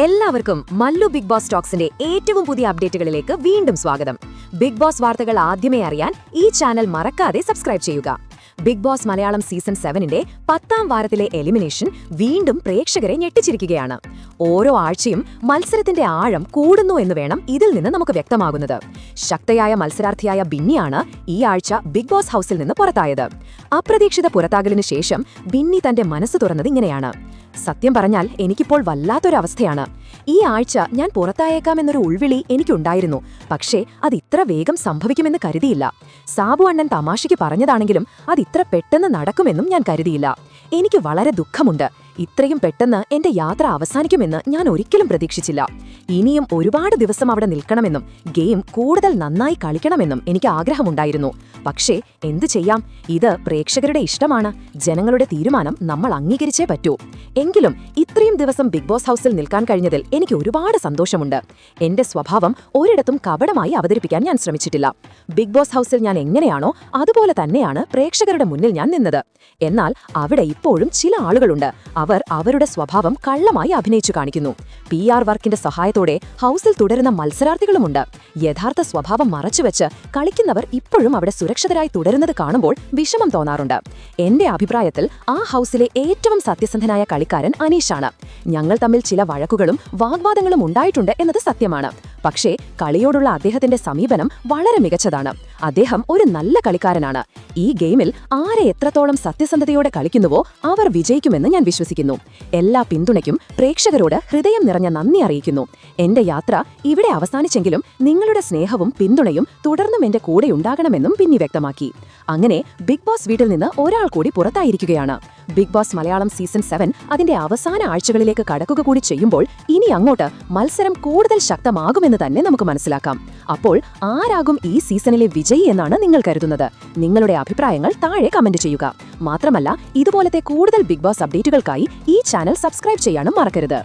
എല്ലാവർക്കും Mallu big boss ടോക്സിന്റെ ഏറ്റവും പുതിയ അപ്ഡേറ്റുകളിലേക്ക് വീണ്ടും സ്വാഗതം. ബിഗ് ബോസ് വാർത്തകൾ ആദ്യമേ അറിയാൻ ഈ ചാനൽ മറക്കാതെ സബ്സ്ക്രൈബ് ചെയ്യുക. ബിഗ് ബോസ് മലയാളം സീസൺ 7ന്റെ 10ാം വാരത്തിലെ എലിമിനേഷൻ വീണ്ടും പ്രേക്ഷകരെ ഞെട്ടിച്ചിരിക്കുകയാണ്. ഓരോ ആഴ്ചയും മത്സരത്തിന്റെ ആഴം കൂടുന്നു എന്ന് വേണം ഇതിൽ നിന്ന് നമുക്ക് വ്യക്തമാകുന്നത്. ശക്തയായ മത്സരാർത്ഥിയായ ബിന്നിയാണ് ഈ ആഴ്ച ബിഗ് ബോസ് ഹൌസിൽ നിന്ന് പുറത്തായത്. അപ്രതീക്ഷിത പുറത്താകലിനു ശേഷം ബിന്നി തന്റെ മനസ്സ് തുറന്നത് ഇങ്ങനെയാണ്: സത്യം പറഞ്ഞാൽ എനിക്കിപ്പോൾ വല്ലാത്തൊരവസ്ഥയാണ്. ഈ ആഴ്ച ഞാൻ പുറത്തായേക്കാമെന്നൊരു ഉൾവിളി എനിക്കുണ്ടായിരുന്നു. പക്ഷേ അത് ഇത്ര വേഗം സംഭവിക്കുമെന്ന് കരുതിയില്ല. സാബു അണ്ണൻ തമാശയ്ക്ക് പറഞ്ഞതാണെങ്കിലും അതിത്ര പെട്ടെന്ന് നടക്കുമെന്നും ഞാൻ കരുതിയില്ല. എനിക്ക് വളരെ ദുഃഖമുണ്ട്. ഇത്രയും പെട്ടെന്ന് എന്റെ യാത്ര അവസാനിക്കുമെന്ന് ഞാൻ ഒരിക്കലും പ്രതീക്ഷിച്ചില്ല. ഇനിയും ഒരുപാട് ദിവസം അവിടെ നിൽക്കണമെന്നും ഗെയിം കൂടുതൽ നന്നായി കളിക്കണമെന്നും എനിക്ക് ആഗ്രഹമുണ്ടായിരുന്നു. പക്ഷേ എന്തു ചെയ്യാം, ഇത് പ്രേക്ഷകരുടെ ഇഷ്ടമാണ്. ജനങ്ങളുടെ തീരുമാനം നമ്മൾ അംഗീകരിച്ചേ പറ്റൂ. എങ്കിലും ഇത്രയും ദിവസം ബിഗ് ബോസ് ഹൌസിൽ നിൽക്കാൻ കഴിഞ്ഞതിൽ എനിക്ക് ഒരുപാട് സന്തോഷമുണ്ട്. എന്റെ സ്വഭാവം ഒരിടത്തും കപടമായി അവതരിപ്പിക്കാൻ ഞാൻ ശ്രമിച്ചിട്ടില്ല. ബിഗ് ബോസ് ഹൌസിൽ ഞാൻ എങ്ങനെയാണോ അതുപോലെ തന്നെയാണ് പ്രേക്ഷകരുടെ മുന്നിൽ ഞാൻ നിന്നത്. എന്നാൽ അവിടെ ഇപ്പോഴും ചില ആളുകളുണ്ട്. അവർ അവരുടെ സ്വഭാവം കള്ളമായി അഭിനയിച്ചു കാണിക്കുന്നു. PR വർക്കിന്റെ സഹായത്തോടെ ഹൌസിൽ തുടരുന്ന മത്സരാർത്ഥികളുമുണ്ട്. യഥാർത്ഥ സ്വഭാവം മറച്ചുവെച്ച് കളിക്കുന്നവർ ഇപ്പോഴും അവിടെ സുരക്ഷിതരായി തുടരുന്നത് കാണുമ്പോൾ വിഷമം തോന്നാറുണ്ട്. എന്റെ അഭിപ്രായത്തിൽ ആ ഹൌസിലെ ഏറ്റവും സത്യസന്ധനായ കളിക്കാരൻ അനീഷാണ്. ഞങ്ങൾ തമ്മിൽ ചില വഴക്കുകളും വാഗ്വാദങ്ങളും ഉണ്ടായിട്ടുണ്ട് എന്നത് സത്യമാണ്. പക്ഷേ കളിയോടുള്ള അദ്ദേഹത്തിന്റെ സമീപനം വളരെ മികച്ചതാണ്. അദ്ദേഹം ഒരു നല്ല കളിക്കാരനാണ്. ഈ ഗെയിമിൽ ആരെ എത്രത്തോളം സത്യസന്ധതയോടെ കളിക്കുന്നുവോ അവർ വിജയിക്കുമെന്ന് ഞാൻ വിശ്വസിക്കുന്നു. എല്ലാ പിന്തുണയ്ക്കും പ്രേക്ഷകരോട് ഹൃദയം നിറഞ്ഞ നന്ദി അറിയിക്കുന്നു. എന്റെ യാത്ര ഇവിടെ അവസാനിച്ചെങ്കിലും നിങ്ങളുടെ സ്നേഹവും പിന്തുണയും തുടർന്നും എന്റെ കൂടെയുണ്ടാകണമെന്നും ബിന്നി വ്യക്തമാക്കി. അങ്ങനെ ബിഗ് ബോസ് വീട്ടിൽ നിന്ന് ഒരാൾ കൂടി പുറത്തായിരിക്കുകയാണ്. ബിഗ് ബോസ് മലയാളം സീസൺ 7 അതിന്റെ അവസാന ആഴ്ചകളിലേക്ക് കടക്കുക കൂടി ചെയ്യുമ്പോൾ ഇനി അങ്ങോട്ട് മത്സരം കൂടുതൽ ശക്തമാകുമെന്ന് തന്നെ നമുക്ക് മനസ്സിലാക്കാം. അപ്പോൾ ആരാകും ഈ സീസണിലെ വിജയി എന്നാണ് നിങ്ങൾ കരുതുന്നത്? നിങ്ങളുടെ അഭിപ്രായങ്ങൾ താഴെ കമന്റ് ചെയ്യുക. മാത്രമല്ല, ഇതുപോലത്തെ കൂടുതൽ ബിഗ് ബോസ് അപ്ഡേറ്റുകൾക്കായി ഈ ചാനൽ സബ്സ്ക്രൈബ് ചെയ്യാനും മറക്കരുത്.